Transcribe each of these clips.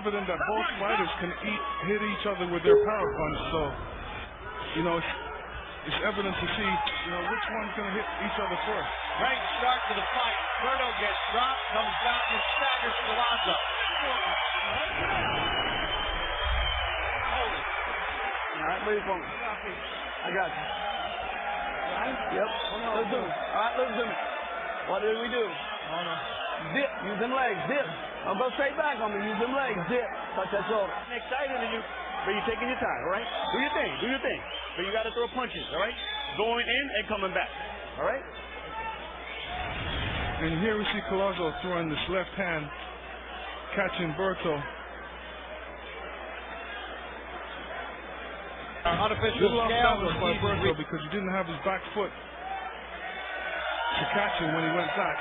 evident that both fighters can hit each other with their power punch. So, you know, it's evident to see, you know, which one's going to hit each other first. Great start to the fight. Berto gets dropped, comes back and staggers Collazo. All right, move on. I got you. Yep. Let's do it. All right, let's do it. What did we do? Dip. Use them legs. Dip. Don't go straight back on me. Use them legs. Dip. Touch that shoulder. I'm excited but you're taking your time, all right? Do your thing. Do your thing. But you got to throw punches, all right? Going in and coming back, all right? And here we see Collazo throwing this left hand, catching Berto. Unofficial scale was by Berto because he didn't have his back foot to catch him when he went back.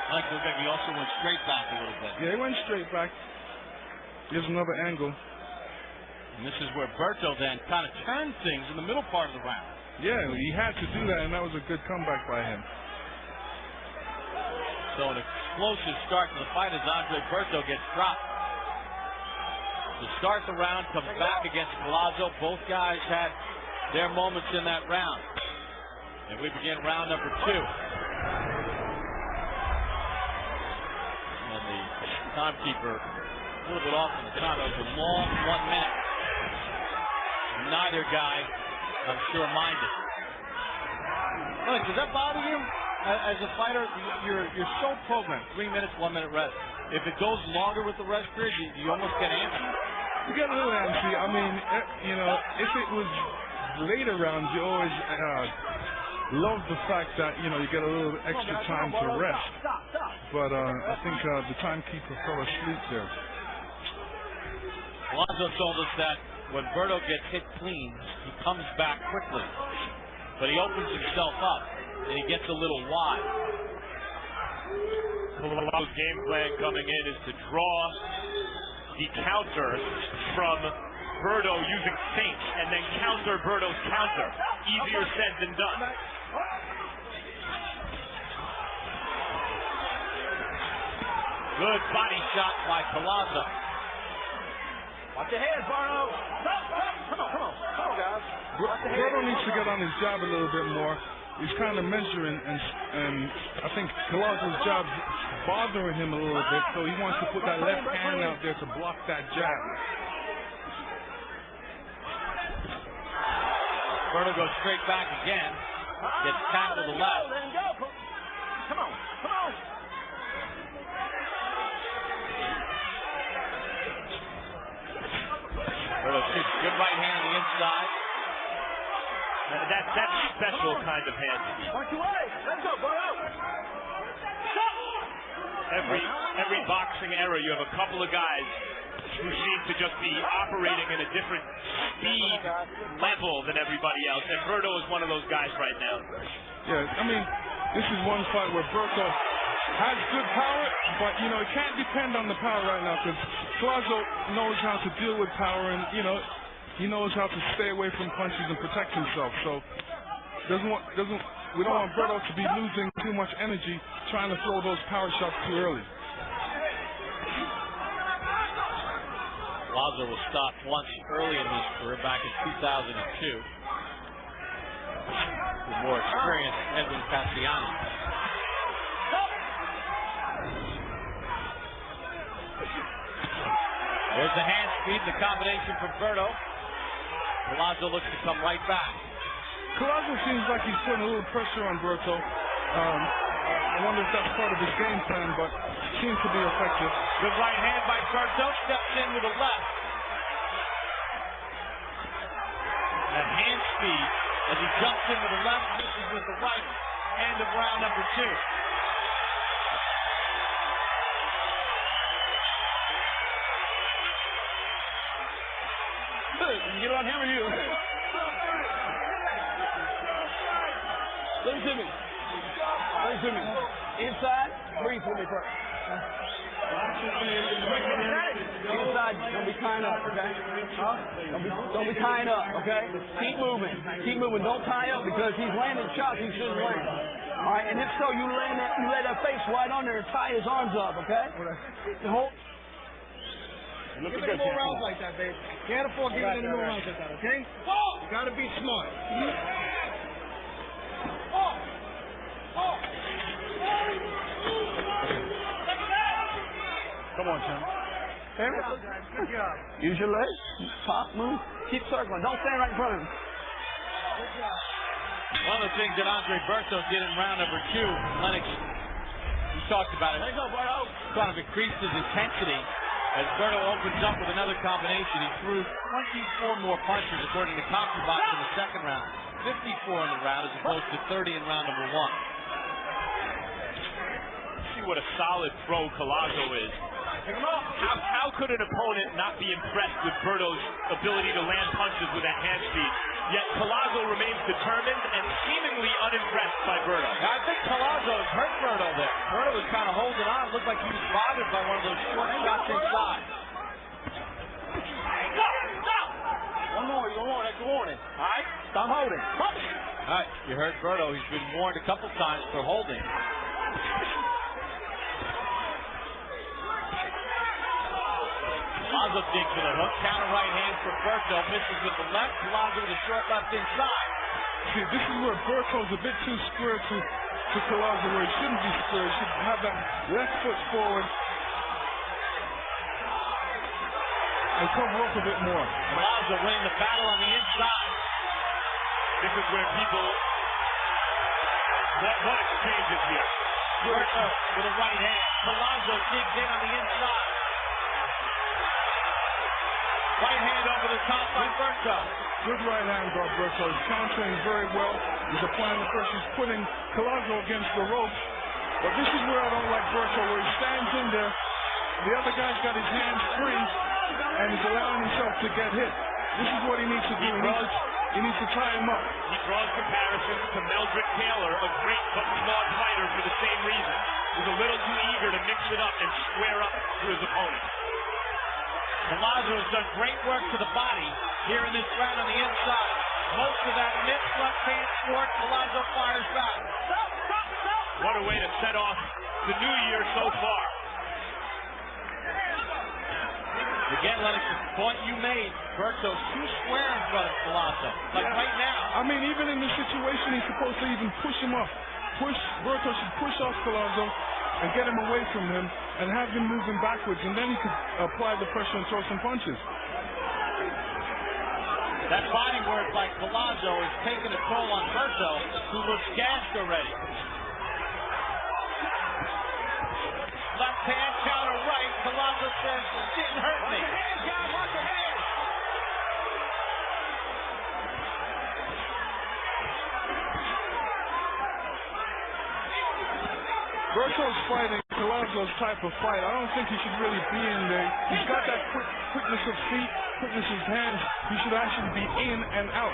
I like to look like he also went straight back a little bit. Yeah, he went straight back. Here's another angle. And this is where Berto then kind of turned things in the middle part of the round. Yeah, he had to do that, and that was a good comeback by him. So an explosive start to the fight as Andre Berto gets dropped. To start the round, comes back against Collazo. Both guys had their moments in that round. And we begin round number 2. And the timekeeper a little bit off on the time. That was a long 1 minute. Neither guy, I'm sure, minded. Look, does that bother you? As a fighter, you're so programmed. 3 minutes, 1 minute rest. If it goes longer with the rest period, you almost get antsy. You get a little antsy. I mean, you know, if it was later rounds, you always love the fact that, you know, you get a little extra time to rest. But I think the timekeeper fell asleep there. Collazo told us that when Berto gets hit clean, he comes back quickly. But he opens himself up, and he gets a little wide. Collazo's game plan coming in is to draw the counter from Berto using feints and then counter Berto's counter. Easier said than done. Good body shot by Collazo. Watch your head, Berto. Come on, guys. Berto needs to get on his jab a little bit more. He's kind of measuring, and I think Collazo's jab's bothering him a little bit, so he wants to put that left hand out there to block that jab. Berto goes straight back again. Gets tapped to the left. Come on. Berto shoots a good right hand on the inside. That's special kind of hand. Let's go, Berto. Every boxing era, you have a couple of guys who seem to just be operating in a different speed level than everybody else, and Berto is one of those guys right now. Yeah, I mean, this is one fight where Berto has good power, but, you know, he can't depend on the power right now because Collazo knows how to deal with power, and, you know, he knows how to stay away from punches and protect himself. So we don't want Berto to be losing too much energy trying to throw those power shots too early. Collazo was stopped once early in his career back in 2002. With more experience, Edwin Cassiano. There's the hand speed, the combination from Berto. Collazo looks to come right back. Collazo seems like he's putting a little pressure on Berto. I wonder if that's part of his game plan, but seems to be effective. Good right hand by Berto, steps in with a left. That hand speed as he jumps in with the left, misses with the right. End of round number 2. Get on him or you? Listen to me. Inside, breathe for me first. Inside, don't be tying up, okay? Don't be tying up, okay? Keep moving. Keep moving. Don't tie up because he's landing shots he shouldn't land. All right, and if so, you lay that face right on there and tie his arms up, okay? Hold. Give it any more rounds like that, babe. Can't afford giving any more rounds like that, okay? You gotta be smart. Come on, Tim. Good job. Use your legs. Pop, move. Keep circling. Don't stand right in front of him. One of the things that Andre Berto did in round number 2, Lennox, we talked about it, kind of increased his intensity. As Berto opens up with another combination, he threw 24 more punches according to CompuBox in the second round. 54 in the round as opposed to 30 in round number 1. See what a solid throw Collazo is. How could an opponent not be impressed with Berto's ability to land punches with that hand speed? Yet Collazo remains determined and seemingly unimpressed by Berto. I think Collazo hurt Berto there. Berto was kind of holding on. It looked like he was bothered by one of those short shots inside. One more. That's a warning. All right? Stop holding. All right, you heard Berto. He's been warned a couple times for holding. Collazo digs with a hook, counter right hand for Berto, misses with the left, Collazo with a short left inside. See, this is where Berto's a bit too square to Collazo, where he shouldn't be square. He should have that left foot forward and cover up a bit more. Collazo winning the battle on the inside. This is where people... What exchanges here? Berto with a right hand. Collazo digs in on the inside. Right hand over the top by Berto. Good right hand by Berto. He's countering very well. He's applying the pressure. He's putting Collazo against the ropes. But this is where I don't like Berto, where he stands in there. The other guy's got his hands free, and he's allowing himself to get hit. This is what he needs to do. He needs to tie him up. He draws comparisons to Meldrick Taylor, a great but flawed fighter for the same reason. He's a little too eager to mix it up and square up to his opponent. Collazo has done great work to the body here in this round on the inside. Most of that missed left hand short. Collazo fires back. What a way to set off the new year so far. Again, Lennox, the point you made, Berto's too square in front of Collazo. Like right now. I mean, even in this situation, he's supposed to even push him off. Berto should push off Collazo and get him away from him and have him moving backwards, and then he could apply the pressure and throw some punches. That body work by Collazo is taking a toll on Berto, who looks gassed already. Left hand, counter right. Collazo says, didn't hurt me. Berto's fighting Collazo's type of fight. I don't think he should really be in there. He's got that quickness of feet, quickness of hands. He should actually be in and out.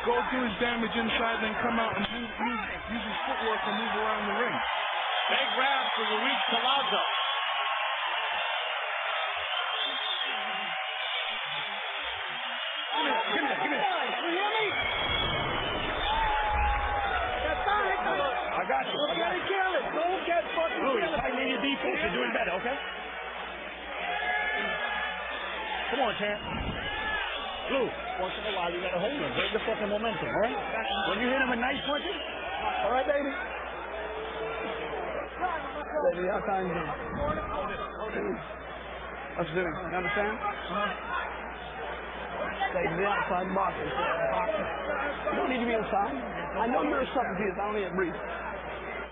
Go do his damage inside, then come out and use his footwork and move around the ring. Big round for Luis Collazo. Give me. You hear me? I got you. Don't get careless. Don't get fucking Louis, careless. tighten in your defense. You're doing better, okay? Come on, Terrence. Lou, once in a while you gotta hold him. Break the fucking momentum, all right? When you hit him with nice punches, all right, baby? Baby, how time is it? Let's do it. You understand? Stay to the outside boxing. You don't need to be inside. I know you're a sucker for this. I don't need to breathe.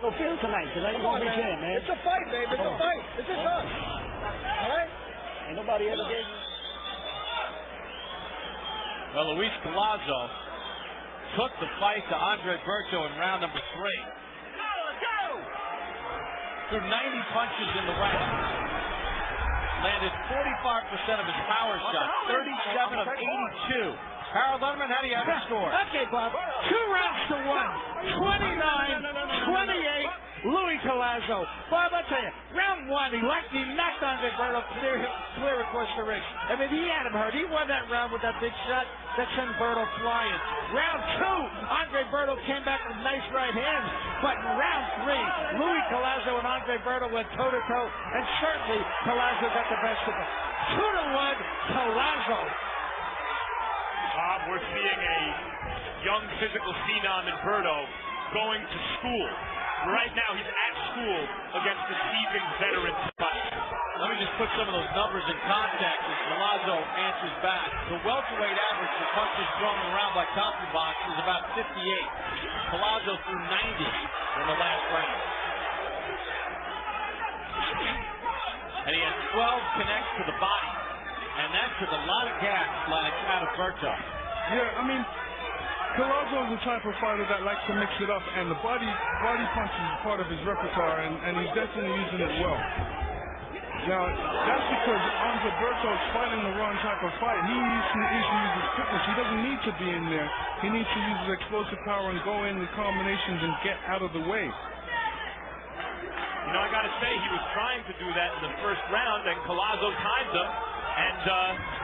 So feel tonight, because I ain't gonna reach in, man. It's a fight, baby. It's a fight. This is us. All right? Ain't nobody ever gave you. Well, Luis Collazo took the fight to Andre Berto in round number 3. Threw 90 punches in the round. Landed 45% of his power shots, 37 of 82. Harold Letterman, how do you have it scored? Okay, Bob. 2 rounds to 1. 29-28. Louis Collazo. Bob, I tell you, round 1, he knocked on Andre Berto clear across the ring. I mean, he had him hurt. He won that round with that big shot that sent Berto flying. Round 2, Andre Berto came back with nice right hands. But in round 3, Louis Collazo and Andre Berto went toe-to-toe, and certainly Collazo got the best of him. 2-1, Collazo. Bob, we're seeing a young physical phenom in Berto going to school. Right now, he's at school against the seasoned veteran. Let me just put some of those numbers in context as Collazo answers back. The welterweight average for punches thrown around by CompuBox is about 58. Collazo threw 90 in the last round. And he has 12 connects to the body. And that took a lot of gas out of Berto. Yeah, I mean, Collazo is the type of fighter that likes to mix it up, and the body punch is part of his repertoire, and he's definitely using it well. Now, that's because Andre Berto's fighting the wrong type of fight. He needs to use his quickness. He doesn't need to be in there. He needs to use his explosive power and go in the combinations and get out of the way. You know, I got to say, he was trying to do that in the first round, and Collazo timed him and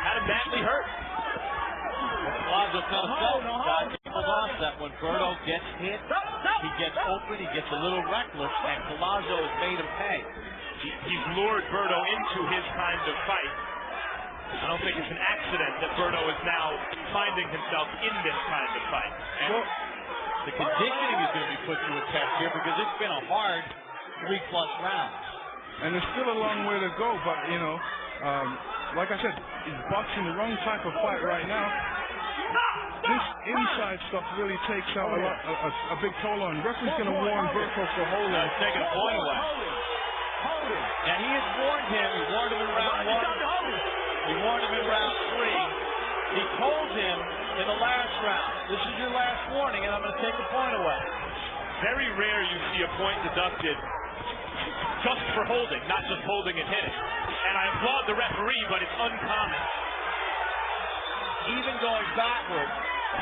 had him badly hurt. Collazo kind of felt lost that when Berto gets hit, he gets open, he gets a little reckless, and Collazo has made him pay. He's lured Berto into his kind of fight. I don't think it's an accident that Berto is now finding himself in this kind of fight. And well, the conditioning is going to be put to a test here because it's been a hard 3+ rounds. And there's still a long way to go, but, you know, like I said, he's boxing the wrong type of fight right now. This inside stuff really takes out a big toll on. Referee's going to warn Berto for holding. He's taking a point away. And he has warned him. He warned him in round 1. He warned him in round 3. He told him in the last round, this is your last warning, and I'm going to take a point away. Very rare you see a point deducted just for holding, not just holding and hitting. And I applaud the referee, but it's uncommon. Even going backward,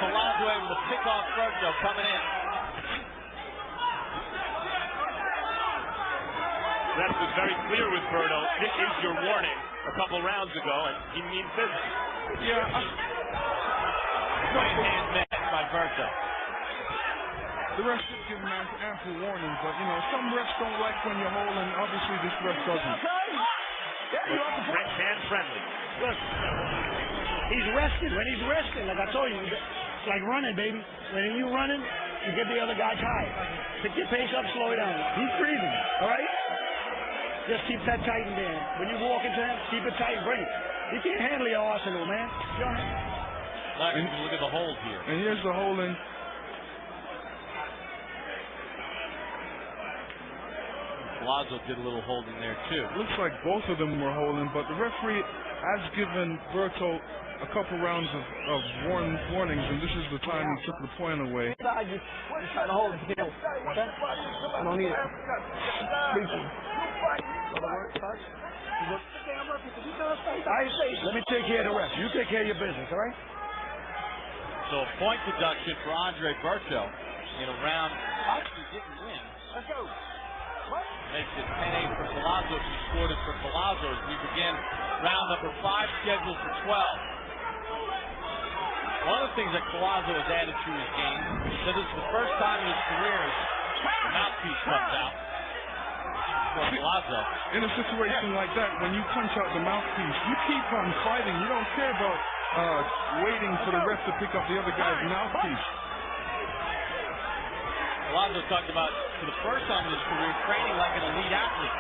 Collazo able to pick off Berto coming in. Ref was very clear with Berto. This is your warning a couple rounds ago, and he means business. Yeah. Right hand match by Berto. The refs should give him ample warning, but, you know, some refs don't like when you're holding. Obviously, this ref doesn't. Hand friendly. Look, he's rested. When he's rested, like I told you, it's like running, baby. When you're running, you get the other guy tired. Pick your pace up, slow it down. He's breathing, all right? Just keep that tight and down. When you walk into him, keep it tight and bring it. You can't handle your arsenal, man. Look at the hold here. And here's the holding. Collazo did a little holding there, too. Looks like both of them were holding, but the referee has given Berto a couple rounds of warnings, and this is the time he took the point away. I just try to hold it together. Okay? I don't need it. Let me take care of the rest. You take care of your business, all right? So point deduction for Andre Berto in a round he didn't win. Let's go. Makes it 10-8 for Collazo. He scored it for Collazo as we begin round number 5, scheduled for 12. One of the things that Collazo has added to his game is that it's the first time in his career his mouthpiece comes out for Collazo. In a situation like that, when you punch out the mouthpiece, you keep on fighting. You don't care about waiting for the ref to pick up the other guy's mouthpiece. Collazo talked about, for the first time in his career, training like an elite athlete.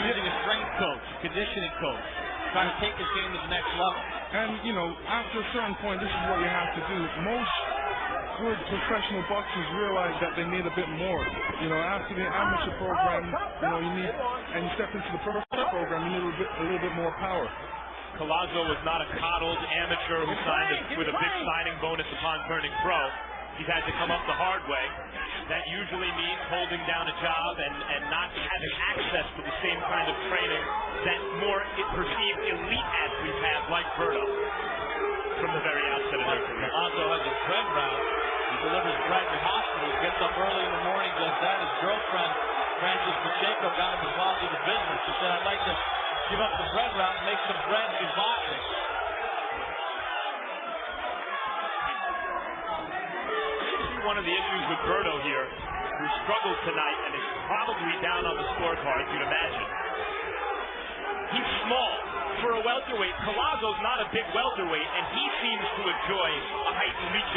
Using a strength coach, conditioning coach, trying to take his game to the next level. And, you know, after a certain point, this is what you have to do. Most good professional boxers realize that they need a bit more. You know, after the amateur program, you know, you need, and you step into the professional program, you need a little bit more power. Collazo was not a coddled amateur who signed with a big signing bonus upon turning pro. He's had to come up the hard way. That usually means holding down a job and not having access to the same kind of training that more perceived elite athletes have, like Berto, from the very outset of their career. Collazo has a bread route. He delivers bread to hospitals, gets up early in the morning, does that. His girlfriend Francis Pacheco got him involved in the business. He said, I'd like to give up the bread route and make some bread in boxing. One of the issues with Berto here, who struggled tonight and is probably down on the scorecard, you'd imagine. He's small for a welterweight. Collazo's not a big welterweight, and he seems to enjoy a heightened reach